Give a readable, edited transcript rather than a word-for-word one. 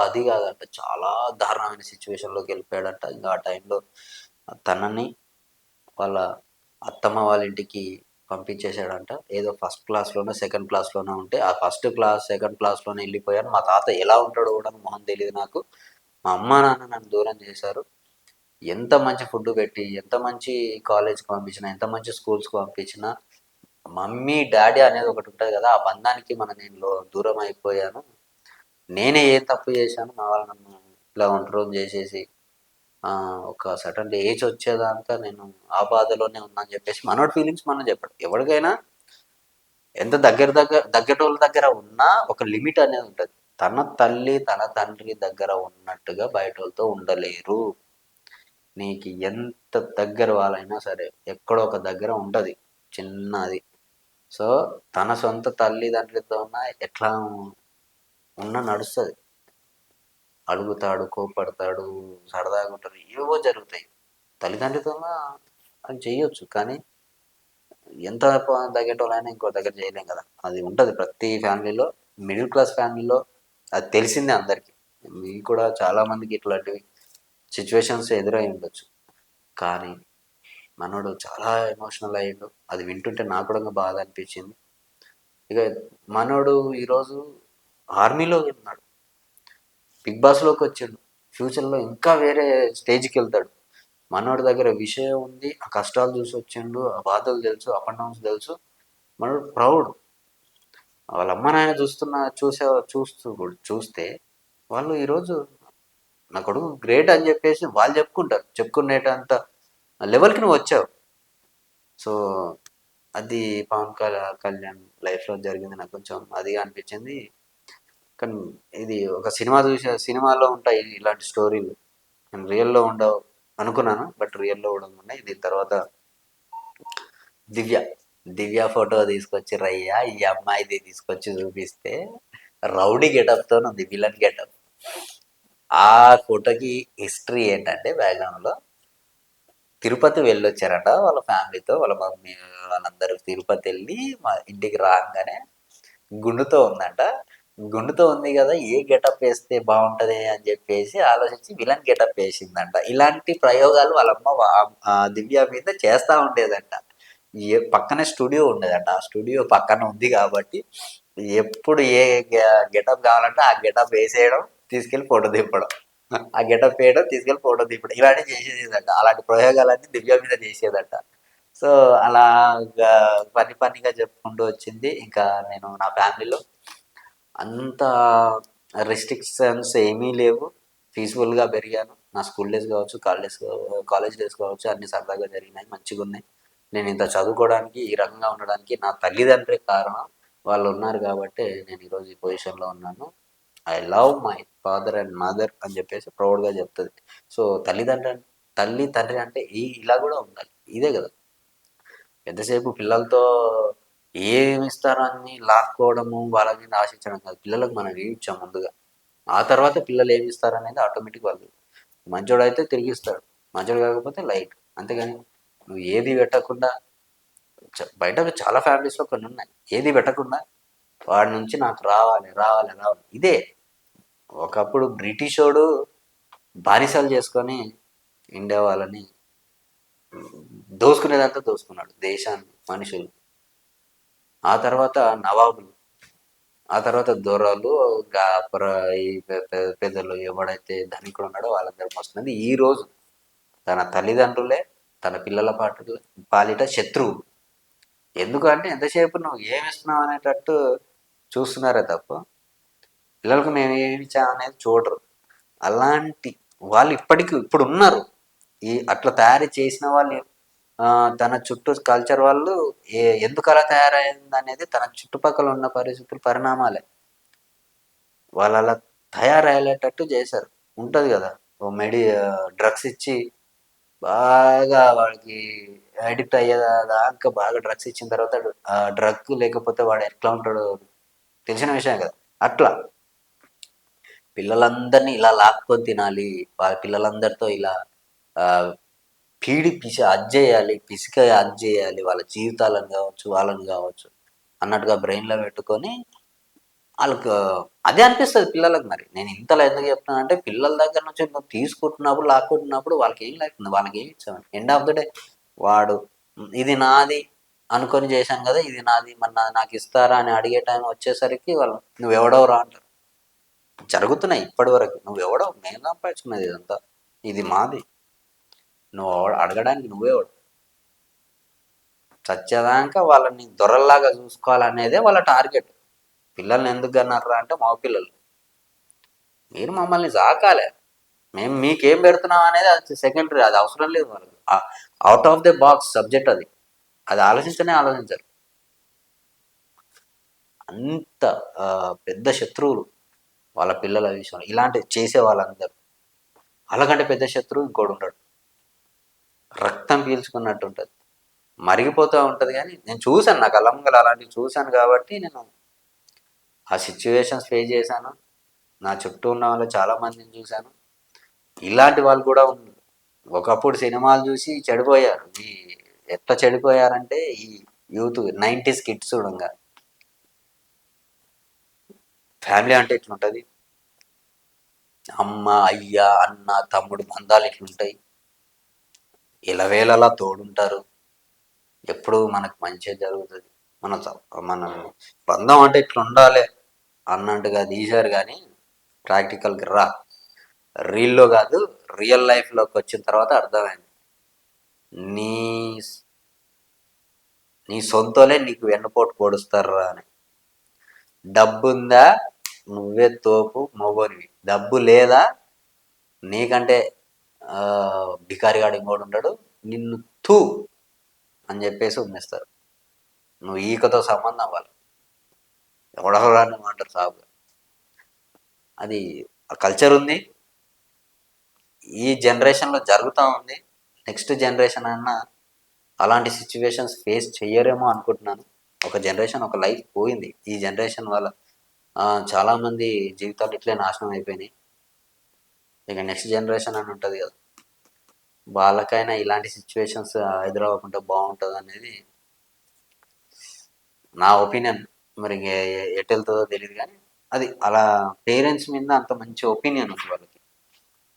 అది కాదంట, చాలా దారుణమైన సిచ్యువేషన్‌లోకి వెళ్ళిపోయాడంట. ఇంక ఆ టైంలో తనని వాళ్ళ అత్తమ్మ వాళ్ళ ఇంటికి పంపించేసాడంట. ఏదో ఫస్ట్ క్లాస్‌లోనో, సెకండ్ క్లాస్‌లోనో ఉంటే, ఆ ఫస్ట్ క్లాస్, సెకండ్ క్లాస్‌లోనే ఎళ్ళిపోయాను. మా తాత ఎలా ఉంటాడో కూడా మొహం తెలీదు నాకు. మా అమ్మా, నాన్న నన్ను దూరం చేశారు. ఎంత మంచి ఫుడ్ పెట్టి, ఎంత మంచి కాలేజ్‌కి పంపించినా, ఎంత మంచి స్కూల్స్‌కి పంపించినా, మమ్మీ, డ్యాడీ అనేది ఒకటి ఉంటది కదా! ఆ బంధానికి నేను దూరం అయిపోయాను. నేనే ఏ తప్పు చేశాను, మా వాళ్ళు నన్ను ఇలా ఒంటరిని చేసేసి ఒక సర్టెన్ ఏజ్ వచ్చేదాకా నేను ఆ బాధలోనే ఉన్నా అని చెప్పేసి మనోడి ఫీలింగ్స్ మనం చెప్పడు. ఎవరికైనా ఎంత దగ్గటోళ్ళ దగ్గర ఉన్నా ఒక లిమిట్ అనేది ఉంటది. తన తల్లి, తన తండ్రి దగ్గర ఉన్నట్టుగా బయటోళ్ళతో ఉండలేరు. నీకు ఎంత దగ్గర వాళ్ళైనా సరే, ఎక్కడో ఒక దగ్గర ఉంటది చిన్నది. సో, తన సొంత తల్లిదండ్రులతో ఉన్న ఎట్లా ఉన్నా నడుస్తది. అలుగుతాడు, కోప్పడతాడు, సరదాగా ఉంటారు. ఏవో జరుగుతాయి. తల్లిదండ్రులతోన అది చెయ్యొచ్చు. కానీ ఎంత దగ్గటోళ్ళైనా ఇంకో దగ్గర చేయలేం కదా! అది ఉంటది ప్రతి ఫ్యామిలీలో. మిడిల్ క్లాస్ ఫ్యామిలీలో అది తెలిసిందే అందరికీ. మీకు కూడా చాలా మందికి ఇట్లాంటివి సిచ్యువేషన్స్ ఎదురై ఉండొచ్చు. కానీ మనోడు చాలా ఎమోషనల్ అయ్యిండు. అది వింటుంటే నాకు కూడా బాధ అనిపించింది. ఇక మనోడు ఈరోజు ఆర్మీలో ఉన్నాడు. బిగ్ బాస్‌లోకి వచ్చిండు. ఫ్యూచర్‌లో ఇంకా వేరే స్టేజ్‌కి వెళ్తాడు. మనోడి దగ్గర విషయం ఉంది. ఆ కష్టాలు చూసి వచ్చిండు. ఆ బాధలు తెలుసు. అప్ అండ్ డౌన్స్ తెలుసు. మనోడు ప్రౌడ్. వాళ్ళ అమ్మ నాయన చూస్తే వాళ్ళు ఈరోజు నా కొడుకు గ్రేట్ అని చెప్పేసి వాళ్ళు చెప్పుకుంటారు. చెప్పుకునేటంత లెవెల్‌కి నువ్వు వచ్చావు. సో, అది పవన్ కళ్యాణ్ లైఫ్‌లో జరిగింది. నాకు కొంచెం అదిగా అనిపించింది. కానీ ఇది ఒక సినిమాలో ఉంటాయి ఇలాంటి స్టోరీలు. నేను రియల్‌లో ఉండవు అనుకున్నాను. బట్ రియల్‌లో కూడా ఉన్నాయి. దీని తర్వాత దివ్య, దివ్య ఫోటో తీసుకొచ్చి రయ్య ఈ అమ్మాయిది తీసుకొచ్చి చూపిస్తే రౌడీ గెటప్‌తోని ఉంది. Villain getup. ఆ ఫోటోకి హిస్టరీ ఏంటంటే బ్యాక్‌గ్రౌండ్‌లో తిరుపతి వెళ్ళొచ్చారట వాళ్ళ ఫ్యామిలీతో. వాళ్ళ మమ్మీ వాళ్ళందరూ తిరుపతి వెళ్ళి మా ఇంటికి రాగానే గుండుతో ఉందంట. గుండుతో ఉంది కదా, ఏ గెటప్ వేస్తే బాగుంటది అని చెప్పేసి ఆలోచించి విలన్ గెటప్ వేసిందంట. ఇలాంటి ప్రయోగాలు వాళ్ళమ్మ దివ్య మీద చేస్తా ఉండేదంట. పక్కనే స్టూడియో ఉండేదంట. ఆ స్టూడియో పక్కన ఉంది కాబట్టి ఎప్పుడు ఏ గెటప్ కావాలంటే ఆ గెటప్ వేసేయడం, తీసుకెళ్ళి ఫోటో దింపడం. ఆ గెటప్ వేయడం, తీసుకెళ్ళి ఫోటో దింపడం, ఇలాంటివి చేసేదంట. అలాంటి ప్రయోగాలన్నీ దివ్య మీద చేసేదంట. సో, అలాగా ఫన్నీగా చెప్పుకుంటూ వచ్చింది. ఇంకా నేను నా ఫ్యామిలీలో అంత రెస్ట్రిక్షన్స్ ఏమీ లేవు. పీస్‌ఫుల్‌గా పెరిగాను. నా స్కూల్ డేస్ కావచ్చు, కాలేజ్ డేస్ కావచ్చు, అన్నీ సరదాగా జరిగినాయి. మంచిగున్నాయి. నేను ఇంత చదువుకోవడానికి, ఈ రకంగా ఉండడానికి నా తల్లిదండ్రులే కారణం. వాళ్ళు ఉన్నారు కాబట్టే నేను ఈరోజు ఈ పొజిషన్‌లో ఉన్నాను. I love my father and mother అని చెప్పేసి ప్రౌడ్‌గా చెప్తది. సో, తల్లి, తండ్రి అంటే ఇలా కూడా ఉండాలి. ఇదే కదా! ఎంతసేపు పిల్లలతో ఏమిస్తారని లాక్కోవడము, వాళ్ళ మీద ఆశించడం కాదు. పిల్లలకు మనం ఏమిచ్చాం ముందుగా. ఆ తర్వాత పిల్లలు ఏమిస్తారనేది ఆటోమేటిక్ వాళ్ళు. మంచోడైతే తిరిగిస్తాడు. మంచోడు కాకపోతే లైట్. అంతేగాని నువ్వు ఏది పెట్టకుండా బయట చాలా ఫ్యామిలీస్‌లో కొన్నున్నాయి. ఏది పెట్టకుండా వాడి నుంచి నాకు రావాలి, రావాలి, రావాలి. ఇదే ఒకప్పుడు బ్రిటిషోడు బానిసలు చేసుకొని ఇండియా వాళ్ళని దోసుకునేదంతా దోసుకున్నాడు. దేశాన్ని, మనుషులు. ఆ తర్వాత నవాబులు. ఆ తర్వాత దొరలు, గా ప్ర ఈ పెద్దలు ఎవడైతే ధనికుడు ఉన్నాడో వాళ్ళందరూ మోస్తున్నది. ఈరోజు తన తల్లిదండ్రులే తన పిల్లల పాలిట శత్రువు. ఎందుకంటే ఎంతసేపు నువ్వు ఏమిస్తున్నావు అనేటట్టు చూస్తున్నారే తప్ప పిల్లలకు మేము ఏమి ఇచ్చామనేది చూడరు. అలాంటి వాళ్ళు ఇప్పుడు ఉన్నారు. అట్లా తయారు చేసిన వాళ్ళు తన చుట్టూ కల్చర్ వాళ్ళు ఎందుకు అలా తయారైంది అనేది తన చుట్టుపక్కల ఉన్న పరిస్థితులు, పరిణామాలే వాళ్ళు అలా తయారయ్యేటట్టు చేశారు. ఉంటది కదా, ఓ డ్రగ్స్ ఇచ్చి బాగా వాడికి అడిక్ట్ అయ్యేదాకా బాగా డ్రగ్స్ ఇచ్చిన తర్వాత ఆ డ్రగ్ లేకపోతే వాడు ఎట్లా ఉంటాడో తెలిసిన విషయం కదా. అట్లా పిల్లలందరినీ ఇలా లాక్కొని తినాలి, వాళ్ళ పిల్లలందరితో ఇలా ఆ, అజ్జేయాలి, అజ్జేయాలి వాళ్ళ జీవితాలను కావచ్చు, వాళ్ళని కావచ్చు అన్నట్టుగా బ్రెయిన్లో పెట్టుకొని వాళ్ళకి అదే అనిపిస్తుంది పిల్లలకు. మరి నేను ఇంతలో ఎందుకు చెప్తున్నాను అంటే, పిల్లల దగ్గర నుంచి నువ్వు తీసుకుంటున్నప్పుడు లాక్కుంటున్నప్పుడు వాళ్ళకి ఏం లేకుండా వాళ్ళకి ఏమి ఇచ్చావు ఎండ్ ఆఫ్ ద డే వాడు ఇది నాది అనుకొని చేశాను కదా, ఇది నాది మరి నాది నాకు ఇస్తారా అని అడిగే టైం వచ్చేసరికి వాళ్ళు నువ్వెవడవరా అంటారు. జరుగుతున్నాయి ఇప్పటి వరకు. నువ్వెవడవు, మేము సంపాదించుకున్నది ఇదంతా, ఇది మాది, నువ్వు అడగడానికి నువ్వేవాడు. చచ్చేదాకా వాళ్ళని దొరల్లాగా చూసుకోవాలనేదే వాళ్ళ టార్గెట్. పిల్లల్ని ఎందుకు అన్నారా అంటే, మగ పిల్లలు మీరు మమ్మల్ని సాకాలే, మేము మీకేం పెడుతున్నాం అనేది అది సెకండరీ, అది అవసరం లేదు వాళ్ళకి. Out of the box subject అది, అది ఆలోచించనే ఆలోచించరు. అంత పెద్ద శత్రువులు వాళ్ళ పిల్లల విషయంలో ఇలాంటి చేసే వాళ్ళందరూ. అలాగంటే పెద్ద శత్రువు ఇంకోటి ఉంటాడు, రక్తం పీల్చుకున్నట్టు ఉంటుంది, మరిగిపోతూ ఉంటుంది. కానీ నేను చూశాను, నాకు అలంగలు అలాంటివి చూశాను కాబట్టి నేను ఆ సిచ్యువేషన్స్ ఫేస్ చేశాను. నా చుట్టూ ఉన్న వాళ్ళు చాలామందిని చూశాను. ఇలాంటి వాళ్ళు కూడా ఉన్నారు. ఒకప్పుడు సినిమాలు చూసి చెడిపోయారు. ఈ ఎట్లా చెడిపోయారంటే ఈ యూత్ 90s కిడ్స్ చూడంగా, ఫ్యామిలీ అంటే ఇట్లుంటుంది, అమ్మ అయ్య అన్న తమ్ముడు బంధాలు ఇట్లుంటాయి, ఇలవేళలా తోడుంటారు, ఎప్పుడు మనకు మంచి జరుగుతుంది, మన మన బంధం అంటే ఇట్లా ఉండాలి అన్నట్టుగా తీశారు. కానీ ప్రాక్టికల్గా రీల్లో కాదు, రియల్ లైఫ్లోకి వచ్చిన తర్వాత అర్థమైంది, నీ నీ సొంతలే నీకు వెన్నుపోటు పొడుస్తారా అని. డబ్బుందా నువ్వే తోపు మొగోనివి, డబ్బు లేదా నీకంటే బికారిగాడు ఇంకోటి ఉంటాడు, నిన్ను తూ అని చెప్పేసి ఉమ్మేస్తారు. నువ్వు ఈకతో సంబంధం అవ్వాలి, ఎవడెవడాన్ని అంటారు సాగుగా. అది కల్చర్ ఉంది, ఈ జనరేషన్లో జరుగుతూ ఉంది. నెక్స్ట్ జనరేషన్ అన్నా అలాంటి సిచ్యువేషన్స్ ఫేస్ చెయ్యరేమో అనుకుంటున్నాను. ఒక జనరేషన్, ఒక లైఫ్ పోయింది ఈ జనరేషన్ వల్ల. చాలామంది జీవితాలు ఇట్లే నాశనం అయిపోయినాయి. ఇక నెక్స్ట్ జనరేషన్ అని ఉంటుంది కదా, వాళ్ళకైనా ఇలాంటి సిచ్యువేషన్స్ ఎదురవ్వకుండా బాగుంటుంది అనేది నా ఒపీనియన్. మరి ఎటు వెళ్తుందో తెలియదు కానీ అది అలా పేరెంట్స్ మీద అంత మంచి ఒపీనియన్ ఉంది వాళ్ళకి.